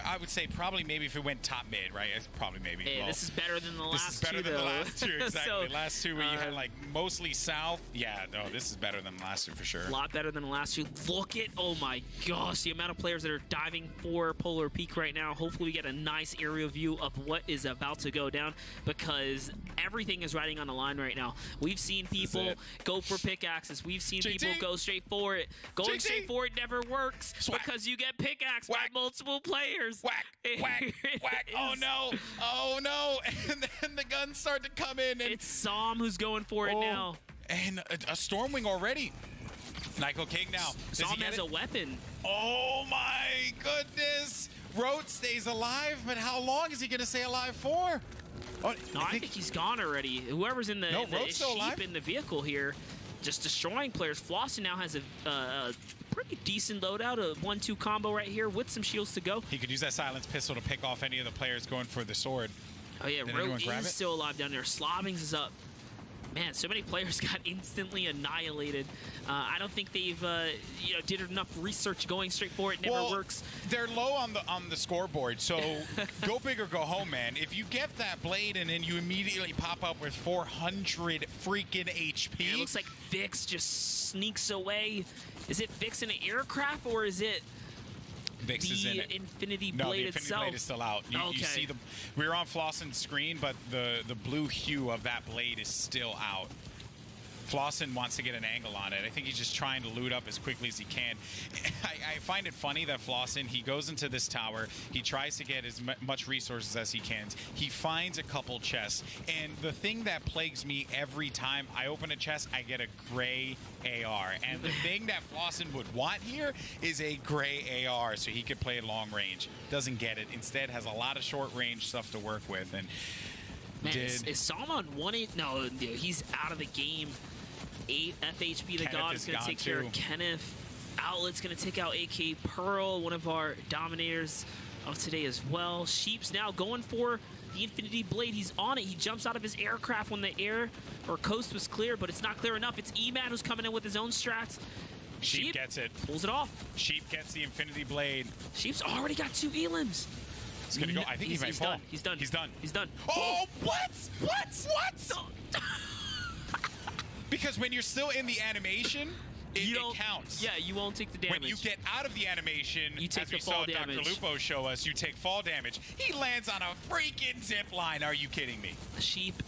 I would say probably maybe if it went top mid, right? It's probably maybe. Hey, well, this is better than the last two. This is better than the last two, exactly. So, last two where you had like mostly south. Yeah, no, this is better than the last two for sure. A lot better than the last two. Look at, oh my gosh, the amount of players that are diving for Polar Peak right now. Hopefully we get a nice aerial view of what is about to go down, because everything is riding on the line right now. We've seen people go for pickaxes. We've seen people go straight for it. Going straight for it never works because you get pickaxed by multiple players. Whack, whack, whack. Oh no, oh no. And then the guns start to come in. And it's Som who's going for it now. And a Stormwing already. Nyko King now. Som has a weapon. Oh my goodness. Rote stays alive, but how long is he going to stay alive for? Oh, no, I think he's gone already. Whoever's in the sheep in the vehicle here, just destroying players. Flossin now has a pretty decent loadout, a 1-2 combo right here with some shields to go. He could use that silence pistol to pick off any of the players going for the sword. Oh yeah, Rogue is still alive down there. Slobbings is up. Man, so many players got instantly annihilated. I don't think they've did enough research going straight for it. Never works. They're low on the scoreboard, so go big or go home, man. If you get that blade and then you immediately pop up with 400 freaking HP. And it looks like Vix just sneaks away. Is it Vix in an aircraft or is it Vix is in it. Infinity Blade no, the Infinity itself? Blade is still out. You see we're on Flossin's screen, but the blue hue of that blade is still out. Flossin wants to get an angle on it. I think he's just trying to loot up as quickly as he can. I find it funny that Flossin, he goes into this tower, he tries to get as much resources as he can. He finds a couple chests, and the thing that plagues me every time I open a chest, I get a gray AR. And the thing that Flossin would want here is a gray AR so he could play long range. Doesn't get it. Instead has a lot of short range stuff to work with. And man, is Som on 1-8? No, he's out of the game. 8 FHP, the God is going to take care of Kenneth. Outlet's going to take out AK Pearl, one of our dominators of today as well. Sheep's now going for the Infinity Blade. He's on it. He jumps out of his aircraft when the air or coast was clear, but it's not clear enough. It's E-Man who's coming in with his own strats. Sheep gets it. Pulls it off. Sheep gets the Infinity Blade. Sheep's already got 2 elims. He's going to go. I think he might fall. He's done. He's done. He's done. Oh, what? What? Because when you're still in the animation, it counts. Yeah, you won't take the damage. When you get out of the animation, you take as we saw Dr. Lupo show us, you take fall damage. He lands on a freaking zip line. Are you kidding me? Sheep,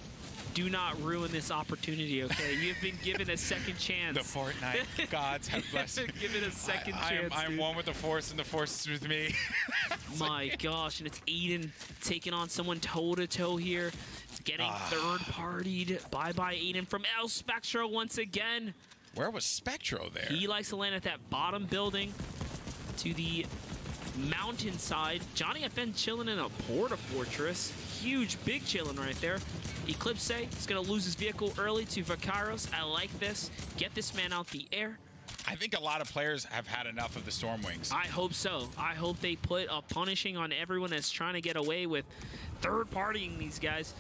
do not ruin this opportunity, okay? You've been given a second chance. The Fortnite gods have blessed me. Given a second chance, I'm one with the Force, and the Force is with me. My gosh, and it's Aiden taking on someone toe-to-toe here. Getting third-partied. Bye-bye, Aiden from El Spectro once again. Where was Spectro there? He likes to land at that bottom building to the mountainside. Johnny FN chilling in a Porta Fortress. Huge, big chilling right there. Eclipse is going to lose his vehicle early to Vacaros. I like this. Get this man out the air. I think a lot of players have had enough of the Stormwings. I hope so. I hope they put a punishing on everyone that's trying to get away with third-partying these guys.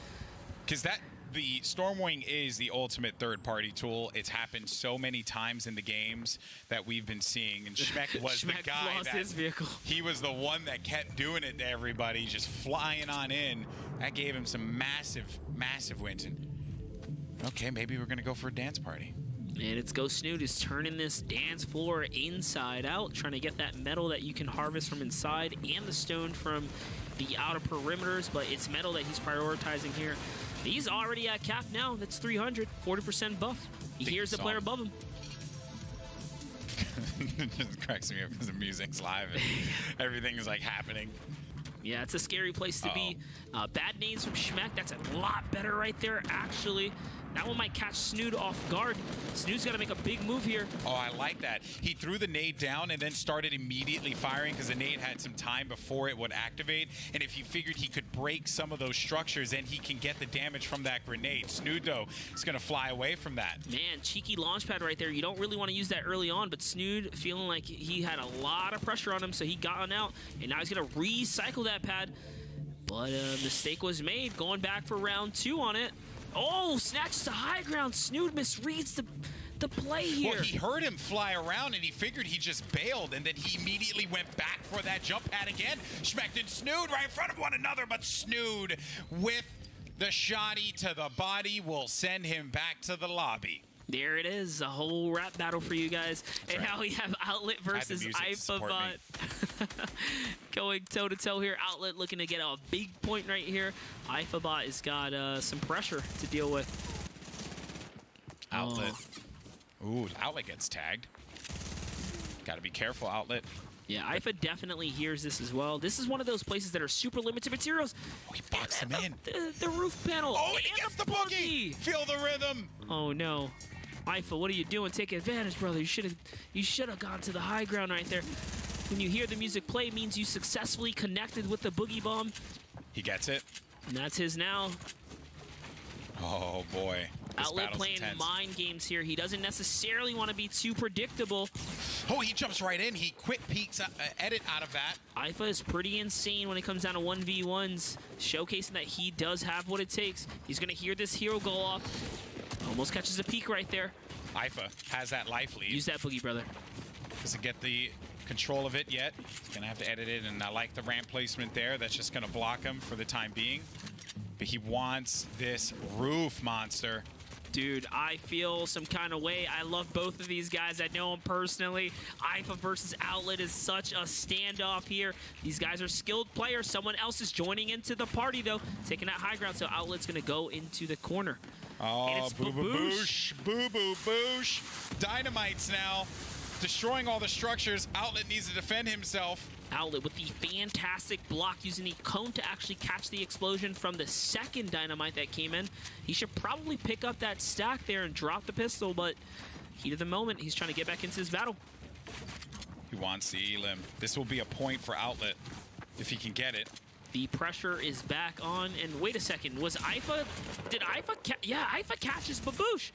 Because the Stormwing is the ultimate third-party tool. It's happened so many times in the games that we've been seeing. And Schmeck was the guy lost his vehicle. He was the one that kept doing it to everybody, just flying on in. That gave him some massive, massive wins. And okay, maybe we're going to go for a dance party. And it's Ghost Snood is turning this dance floor inside out, trying to get that metal that you can harvest from inside and the stone from the outer perimeters, but it's metal that he's prioritizing here. He's already at cap now. That's 300, 40% buff. He hears the player above him. It just cracks me up because the music's live and everything is like happening. Yeah, it's a scary place to be. Bad nades from Schmeck. That's a lot better right there, actually. That one might catch Snood off guard. Snood's got to make a big move here. Oh, I like that. He threw the nade down and then started immediately firing because the nade had some time before it would activate. And if he figured he could break some of those structures, then he can get the damage from that grenade. Snood, though, is going to fly away from that. Man, cheeky launch pad right there. You don't really want to use that early on, but Snood feeling like he had a lot of pressure on him, so he got on out. And now he's going to recycle that pad. But a mistake was made, going back for round 2 on it. Oh, snatches the high ground. Snood misreads the play here. Well, he heard him fly around, and he figured he just bailed, and then he immediately went back for that jump pad again. Schmecht and Snood right in front of one another, but Snood with the shoddy to the body will send him back to the lobby. There it is, a whole rap battle for you guys. That's and right. Now we have Outlet versus IFABot going toe-to-toe here. Outlet looking to get a big point right here. IFABot has got some pressure to deal with. Outlet. Ooh, Outlet gets tagged. Got to be careful, Outlet. Yeah, IFA definitely hears this as well. This is one of those places that are super limited materials. Oh, he boxed him in. The roof panel. Oh, and he gets the boogie. Feel the rhythm. Oh, no. IFA, what are you doing? Take advantage, brother. You should have gone to the high ground right there. When you hear the music play, it means you successfully connected with the boogie bomb. He gets it. And that's his now. Oh, boy. Outlet playing mind games here. He doesn't necessarily want to be too predictable. Oh, he jumps right in. He quick peeks edit out of that. IFA is pretty insane when it comes down to 1v1s, showcasing that he does have what it takes. He's going to hear this hero go off. Almost catches a peek right there. IFA has that life lead. Use that boogie, brother. Doesn't get the control of it yet. He's going to have to edit it, and I like the ramp placement there. That's just going to block him for the time being. But he wants this roof monster. Dude, I feel some kind of way. I love both of these guys. I know them personally. IFA versus Outlet is such a standoff here. These guys are skilled players. Someone else is joining into the party, though, taking that high ground. So Outlet's going to go into the corner. Oh, boo-boo-boosh. Boo-boo-boosh. Dynamites now. Destroying all the structures. Outlet needs to defend himself. Outlet with the fantastic block, using the cone to actually catch the explosion from the second dynamite that came in. He should probably pick up that stack there and drop the pistol, but heat of the moment, he's trying to get back into his battle. He wants the elim. This will be a point for Outlet if he can get it. The pressure is back on, and wait a second, was IFA, did IFA, yeah, IFA catches Baboosh.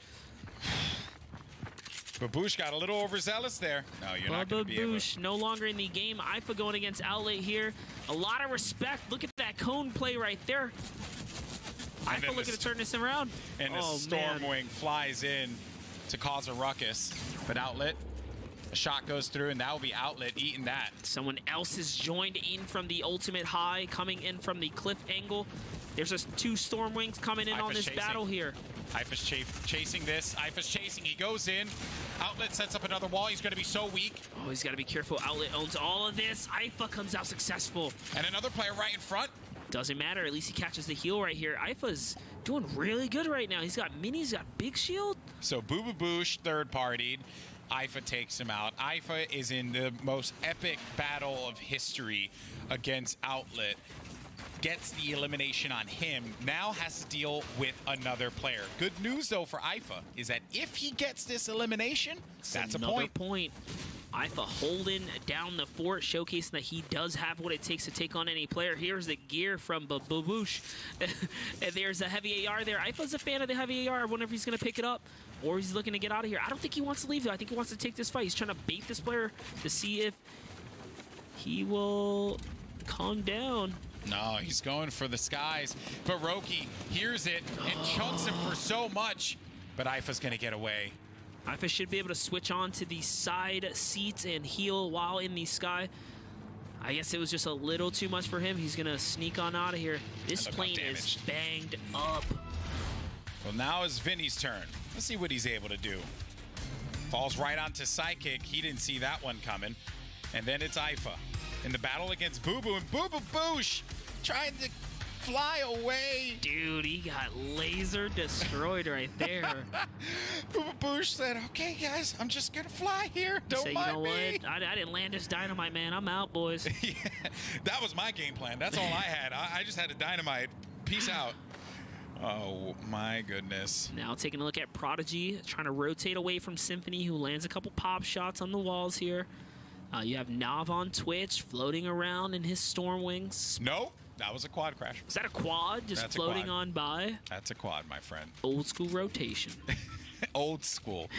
Baboosh got a little overzealous there. No, you're not going to be able to. No longer in the game. IFA going against Outlet here. A lot of respect. Look at that cone play right there. IFA looking to turn this around. And the Stormwing flies in to cause a ruckus. But Outlet, a shot goes through, and that will be Outlet eating that. Someone else is joined in from the ultimate high, coming in from the cliff angle. There's just two Stormwings coming in on this battle here. IFA's chasing this. IFA's chasing. He goes in. Outlet sets up another wall. He's going to be so weak. Oh, he's got to be careful. Outlet owns all of this. IFA comes out successful. And another player right in front. Doesn't matter. At least he catches the heal right here. IFA's doing really good right now. He's got minis, he's got big shield. So Boo-Boo-Boosh third-partied. IFA takes him out. IFA is in the most epic battle of history against Outlet. Gets the elimination on him, now has to deal with another player. Good news, though, for IFA is that if he gets this elimination, that's another point. IFA holding down the fort, showcasing that he does have what it takes to take on any player. Here's the gear from Baboosh. There's a heavy AR there. IFA's a fan of the heavy AR. I wonder if he's going to pick it up or he's looking to get out of here. I don't think he wants to leave, though. I think he wants to take this fight. He's trying to bait this player to see if he will calm down. No, he's going for the skies. But Roki hears it and chunks him for so much. But IFA's going to get away. IFA should be able to switch on to the side seats and heal while in the sky. I guess it was just a little too much for him. He's going to sneak on out of here. This plane is banged up. Well, now is Vinny's turn. Let's see what he's able to do. Falls right onto Psychic. He didn't see that one coming. And then it's IFA in the battle against Boo Boo, and Boo Boo Boosh trying to fly away. Dude, he got laser destroyed right there. Boo Boo Boosh said, okay, guys, I'm just going to fly here. Don't mind me. What? I didn't land this dynamite, man. I'm out, boys. Yeah, that was my game plan. That's all I had. I just had a dynamite. Peace out. Oh, my goodness. Now taking a look at Prodigy, trying to rotate away from Symphony, who lands a couple pop shots on the walls here. You have Nav on Twitch floating around in his Stormwings. No, that was a quad crash. Is that a quad just floating on by? That's a quad, my friend. Old school rotation. Old school.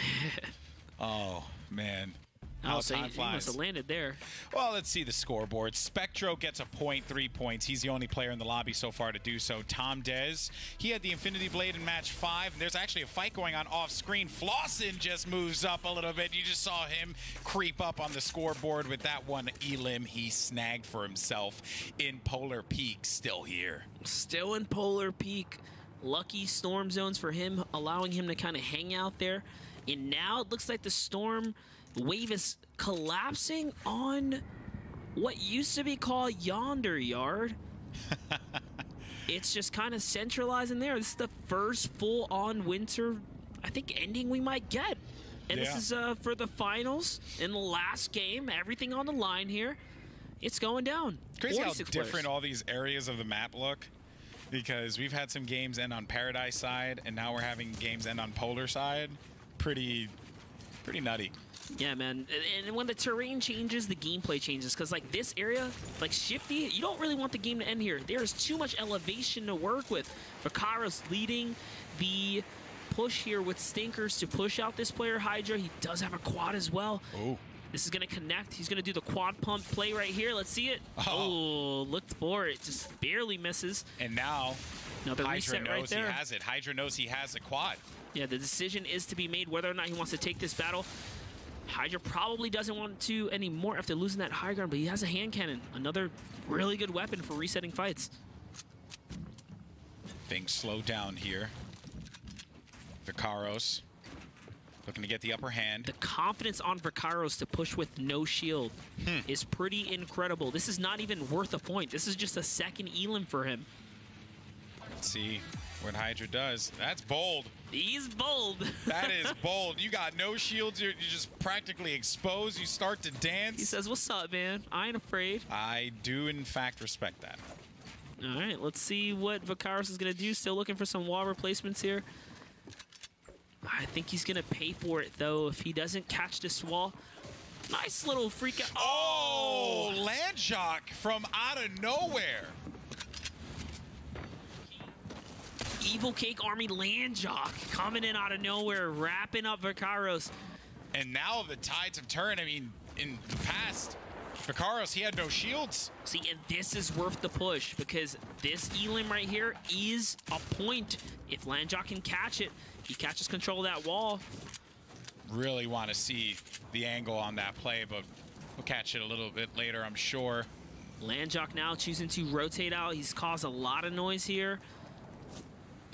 Oh, man. how time flies. He must have landed there. Well, let's see the scoreboard. Spectro gets a point, 3 points. He's the only player in the lobby so far to do so. Tom Dez, he had the Infinity Blade in match 5. And there's actually a fight going on off screen. Flossin just moves up a little bit. You just saw him creep up on the scoreboard with that one elim he snagged for himself in Polar Peak. Still here. Still in Polar Peak. Lucky storm zones for him, allowing him to kind of hang out there. And now it looks like the storm wave is collapsing on what used to be called Yonder Yard. It's just kind of centralizing there. This is the first full-on winter, I think, ending we might get. And this is for the finals in the last game. Everything on the line here. It's going down. Crazy how different all these areas of the map look. Because we've had some games end on Paradise side, and now we're having games end on Polar side. Pretty nutty. Yeah, man. And when the terrain changes, the gameplay changes. Because, like, this area, like, Shifty, you don't really want the game to end here. There's too much elevation to work with. Vacaro's leading the push here with Stinkers to push out this player, Hydra. He does have a quad as well. Oh. This is going to connect. He's going to do the quad pump play right here. Let's see it. Oh, looked for it. Just barely misses. And now, another Hydra reset right knows there. he has it. Hydra knows he has a quad. Yeah, the decision is to be made whether or not he wants to take this battle. Hydra probably doesn't want to anymore after losing that high ground, but he has a hand cannon. Another really good weapon for resetting fights. Things slow down here. Vacaros looking to get the upper hand. The confidence on Vacaros to push with no shield is pretty incredible. This is not even worth a point. This is just a second elim for him. Let's see what Hydra does. That's bold. He's bold. That is bold. You got no shields. You're just practically exposed. You start to dance. He says, what's up, man? I ain't afraid. I do, in fact, respect that. All right, let's see what Vacaros is going to do. Still looking for some wall replacements here. I think he's going to pay for it, though, if he doesn't catch this wall. Nice little freak out. Oh, land shock from out of nowhere. Evil Cake Army Landjock coming in out of nowhere, wrapping up Vacaros. And now the tides have turned. I mean, in the past, Vacaros, he had no shields. See, and this is worth the push because this elim right here is a point. If Landjock can catch it, he catches control of that wall. Really want to see the angle on that play, but we'll catch it a little bit later, I'm sure. Landjock now choosing to rotate out. He's caused a lot of noise here.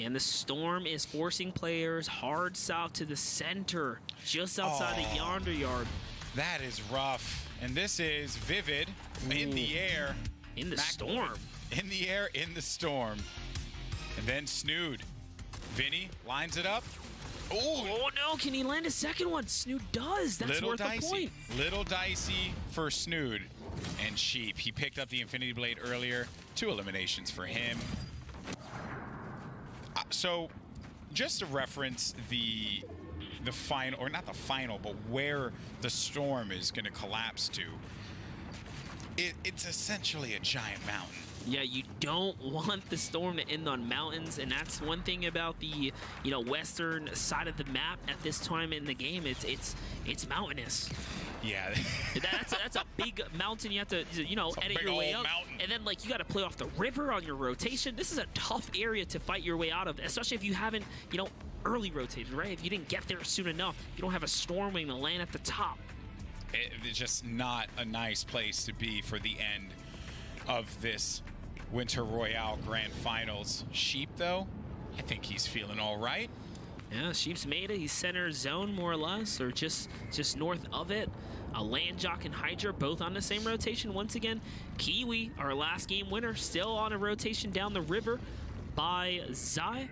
And the storm is forcing players hard south to the center, just outside the Yonder Yard. That is rough. And this is Vivid in the air. In the storm. In the air, in the storm. And then Snood. Vinny lines it up. Oh, no. Can he land a second one? Snood does. That's worth a point. Little dicey for Snood. And Sheep. He picked up the Infinity Blade earlier. 2 eliminations for him. So, just to reference the final, or not the final, but where the storm is going to collapse to, it's essentially a giant mountain. Yeah, you don't want the storm to end on mountains, and that's one thing about the western side of the map at this time in the game. It's mountainous. Yeah, that's a big mountain. You have to edit your way up, and then you got to play off the river on your rotation. This is a tough area to fight your way out of, especially if you haven't early rotated, right? If you didn't get there soon enough, you don't have a storm wing to land at the top. It's just not a nice place to be for the end of this Winter Royale Grand Finals. Sheep, though, I think he's feeling all right. Yeah, Sheep's made it. He's center zone, more or less, or just north of it. A Landjock and Hydra both on the same rotation once again. Kiwi, our last game winner, still on a rotation down the river by Zai,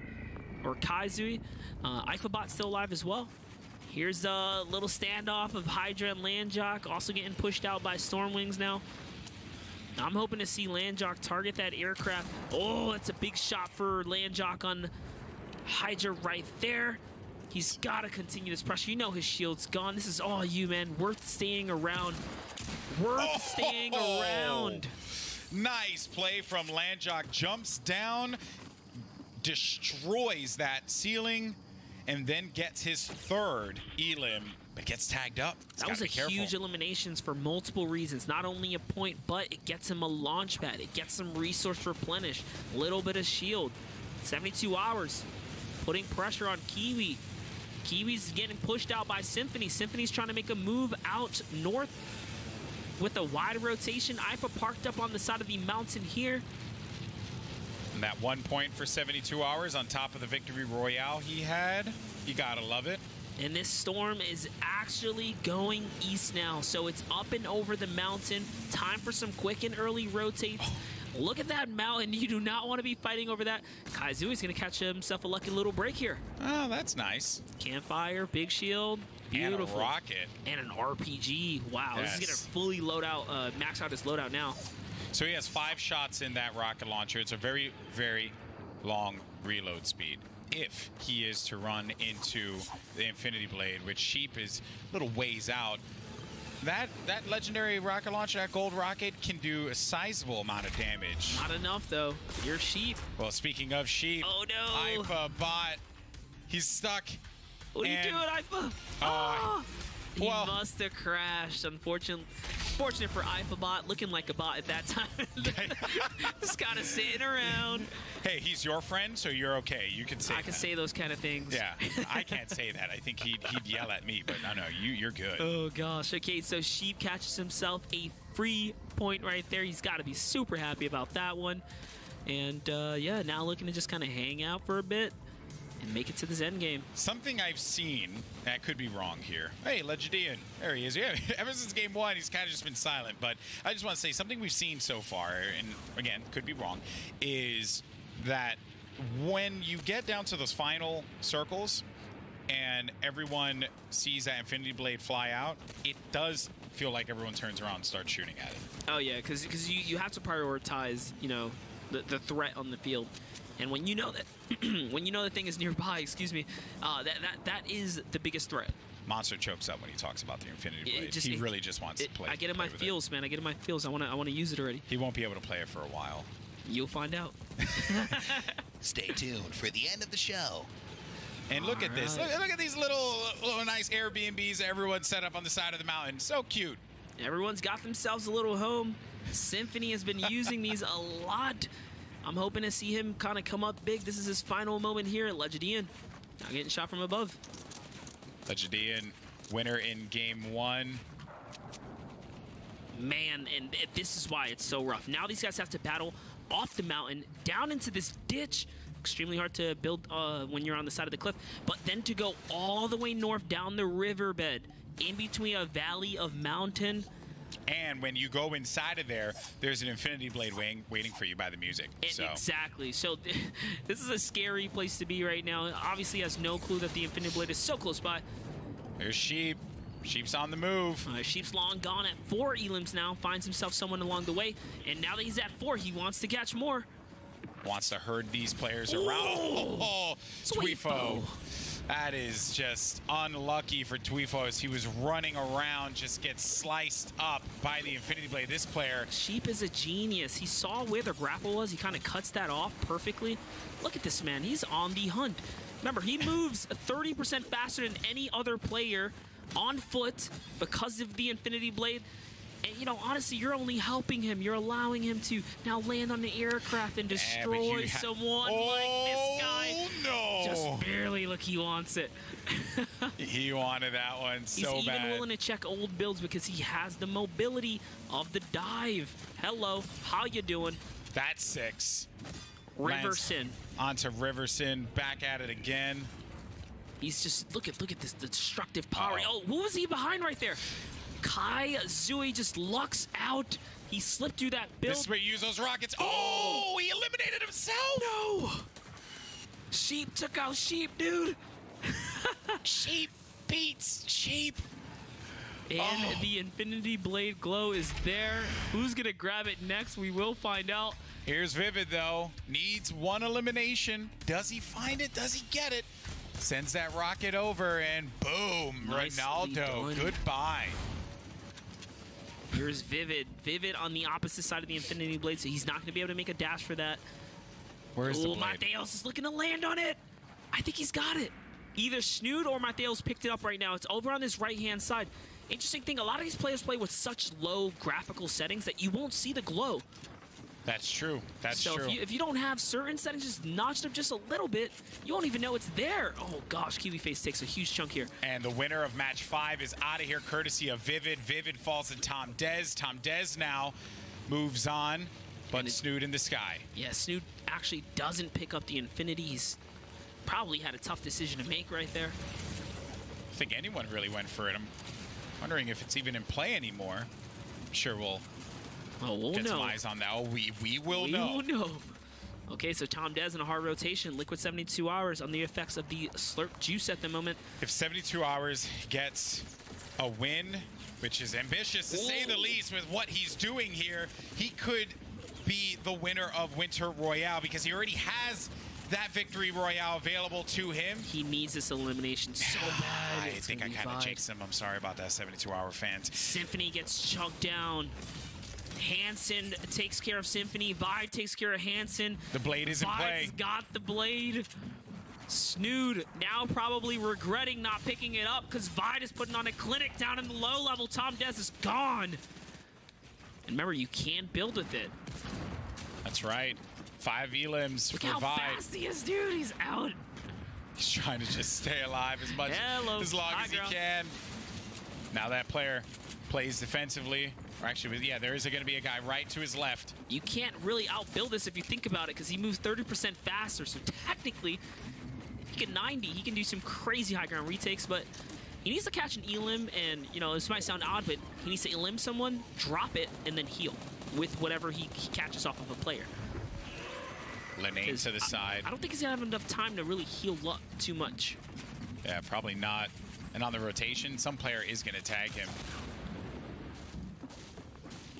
or Kaizui. Ifabot still alive as well. Here's a little standoff of Hydra and Landjock, also getting pushed out by Stormwings now. I'm hoping to see Landjock target that aircraft. Oh, that's a big shot for Landjock on Hydra right there. He's got to continue this pressure. You know his shield's gone. This is all you, man. Worth staying around. Staying around. Nice play from Landjock. Jumps down, destroys that ceiling, and then gets his 3rd elim but gets tagged up. That was a huge eliminations for multiple reasons. Not only a point, but it gets him a launch pad. It gets some resource replenished. A little bit of shield. 72 hours. Putting pressure on Kiwi. Kiwi's getting pushed out by Symphony. Symphony's trying to make a move out north with a wide rotation. IFA parked up on the side of the mountain here. And that 1 point for 72 hours on top of the victory royale he had. You gotta love it. And this storm is actually going east now. So it's up and over the mountain. Time for some quick and early rotates. Oh. Look at that mountain. You do not want to be fighting over that. Kaizui's going to catch himself a lucky little break here. Oh, that's nice. Campfire, big shield. Beautiful. And a rocket. And an RPG. Wow, yes. This is going to fully load out, max out his loadout now. So he has 5 shots in that rocket launcher. It's a very, very long reload speed. If he is to run into the Infinity Blade, which Sheep is a little ways out, that legendary rocket launcher, that gold rocket, can do a sizable amount of damage. Not enough, though. You're Sheep. Well, speaking of Sheep, oh no, IFA bot, he's stuck. What are you doing, IFA? He must have crashed. Fortunate for IFA bot, looking like a bot at that time. Just kind of sitting around. Hey, he's your friend, so you're okay. You can say I can say those kind of things. Yeah, I can't say that. I think he'd yell at me, but no, you're good. Oh, gosh. Okay, so Sheep catches himself a free point right there. He's got to be super happy about that one. And, yeah, now looking to just kind of hang out for a bit and make it to this end game. Something I've seen, that could be wrong here. Hey, Legendian, there he is. Yeah, ever since game 1, he's kind of just been silent. But I just want to say something we've seen so far, and again, could be wrong, is that when you get down to those final circles and everyone sees that Infinity Blade fly out, it does feel like everyone turns around and starts shooting at it. Oh, yeah, because you have to prioritize, you know, the threat on the field. And when you know that, when you know the thing is nearby, excuse me, that is the biggest threat. Monster chokes up when he talks about the Infinity Blade. He really just wants to play. I get in my feels, man. I get in my feels. I want to use it already. He won't be able to play it for a while. You'll find out. Stay tuned for the end of the show. And look at this. Look at these little nice Airbnbs everyone set up on the side of the mountain. So cute. Everyone's got themselves a little home. Symphony has been using these a lot. I'm hoping to see him kind of come up big. This is his final moment here at Legendian. Now getting shot from above. Legendian, winner in game 1. Man, and this is why it's so rough. Now these guys have to battle off the mountain, down into this ditch. Extremely hard to build when you're on the side of the cliff. But then to go all the way north down the riverbed, in between a valley of mountain. And when you go inside of there, there's an Infinity Blade waiting for you by the music. Exactly. So this is a scary place to be right now. Obviously has no clue that the Infinity Blade is so close by. There's Sheep. Sheep's on the move. Sheep's long gone at 4 elims now. Finds himself someone along the way. And now that he's at 4, he wants to catch more. Wants to herd these players around. Oh, Twifo. That is just unlucky for Twifo as he was running around, just gets sliced up by the Infinity Blade. This player... Sheep is a genius. He saw where the grapple was. He kind of cuts that off perfectly. Look at this man. He's on the hunt. Remember, he moves 30% faster than any other player on foot because of the Infinity Blade. And, you know, honestly, you're only helping him. You're allowing him to now land on the aircraft and destroy someone like this guy. No. Just barely. Look, he wants it. He wanted that one so bad. He's even willing to check old builds because he has the mobility of the dive. Hello. How you doing? That's 6. Riverson. Onto Riverson. Back at it again. He's just, look at this destructive power. Oh, who was he behind right there? Kaizui's just lucks out. He slipped through that build. This is where you use those rockets. Oh, he eliminated himself. No. Sheep took out Sheep, dude. Sheep beats Sheep. And the Infinity Blade glow is there. Who's going to grab it next? We will find out. Here's Vivid, though. Needs 1 elimination. Does he find it? Does he get it? Sends that rocket over, and boom, Nicely Ronaldo, done. Goodbye. Here's Vivid. Vivid on the opposite side of the Infinity Blade, so he's not going to be able to make a dash for that. Where's the blade? Mateos is looking to land on it. I think he's got it. Either Snood or Mateo's picked it up right now. It's over on this right-hand side. Interesting thing, a lot of these players play with such low graphical settings that you won't see the glow. That's true. That's true. So if you don't have certain settings just notched up just a little bit, you won't even know it's there. Oh gosh, Kiwi Face takes a huge chunk here. And the winner of match 5 is out of here courtesy of Vivid. Vivid falls to Tom Dez. Tom Dez now moves on, but Snood in the sky. Yeah, Snood actually doesn't pick up the Infinity. He's probably had a tough decision to make right there. I think anyone really went for it. I'm wondering if it's even in play anymore. I'm sure we'll get some eyes on that. Oh, we will know. We will know. Okay, so Tom Dez in a hard rotation. Liquid 72 hours on the effects of the Slurp Juice at the moment. If 72 hours gets a win, which is ambitious to say the least with what he's doing here, he could be the winner of Winter Royale because he already has that Victory Royale available to him. He needs this elimination so bad. I think I kind of jinxed him. I'm sorry about that, 72-hour fans. Symphony gets chunked down. Hansen takes care of Symphony. Vide takes care of Hansen. The blade is in play. Vide's got the blade. Snood now probably regretting not picking it up because Vide is putting on a clinic down in the low level. Tom Dez is gone. And remember, you can build with it. That's right. 5 elims Look for how Vide. fast he is, dude. He's out. He's trying to just stay alive as long as he can. Now that player plays defensively. Or actually, yeah, there is going to be a guy right to his left. You can't really outbuild this if you think about it because he moves 30% faster. So technically, he can 90. He can do some crazy high ground retakes, but he needs to catch an elim. And, you know, this might sound odd, but he needs to elim someone, drop it, and then heal with whatever he catches off of a player. Linane to the side. I don't think he's going to have enough time to really heal up too much. Yeah, probably not. And on the rotation, some player is going to tag him.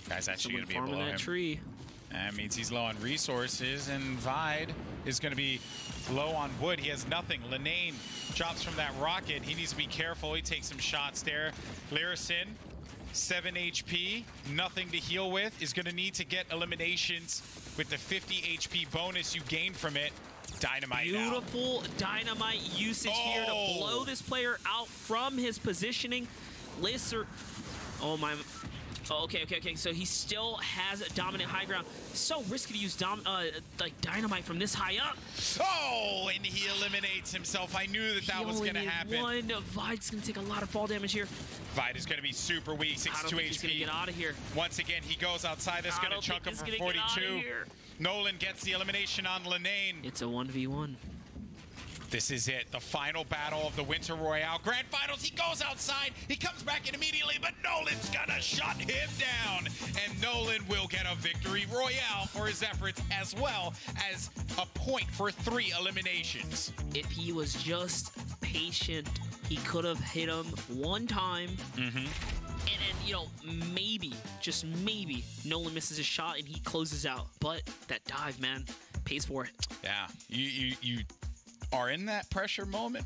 Guy's actually going to be below him. Tree. That means he's low on resources, and Vide is going to be low on wood. He has nothing. Linane drops from that rocket. He needs to be careful. He takes some shots there. Lyricin, 7 HP, nothing to heal with, is going to need to get eliminations with the 50 HP bonus you gain from it. Dynamite Beautiful dynamite usage here to blow this player out from his positioning. Lacer, oh my... Oh, okay. So he still has a dominant high ground. So risky to use like dynamite from this high up. Oh, and he eliminates himself. I knew that was going to happen. Vide's going to take a lot of fall damage here. Vide is going to be super weak, 62 HP. He's going to get out of here. Once again, he goes outside. That's going to chunk him for 42. Nolan gets the elimination on Linane. It's a 1v1. This is it, the final battle of the Winter Royale Grand Finals. He goes outside, he comes back in immediately, but Nolan's gonna shut him down. And Nolan will get a Victory Royale for his efforts, as well as a point for 3 eliminations. If he was just patient, he could have hit him one time. And then, you know, maybe, just maybe, Nolan misses his shot and he closes out. But that dive, man, pays for it. Yeah, you are in that pressure moment.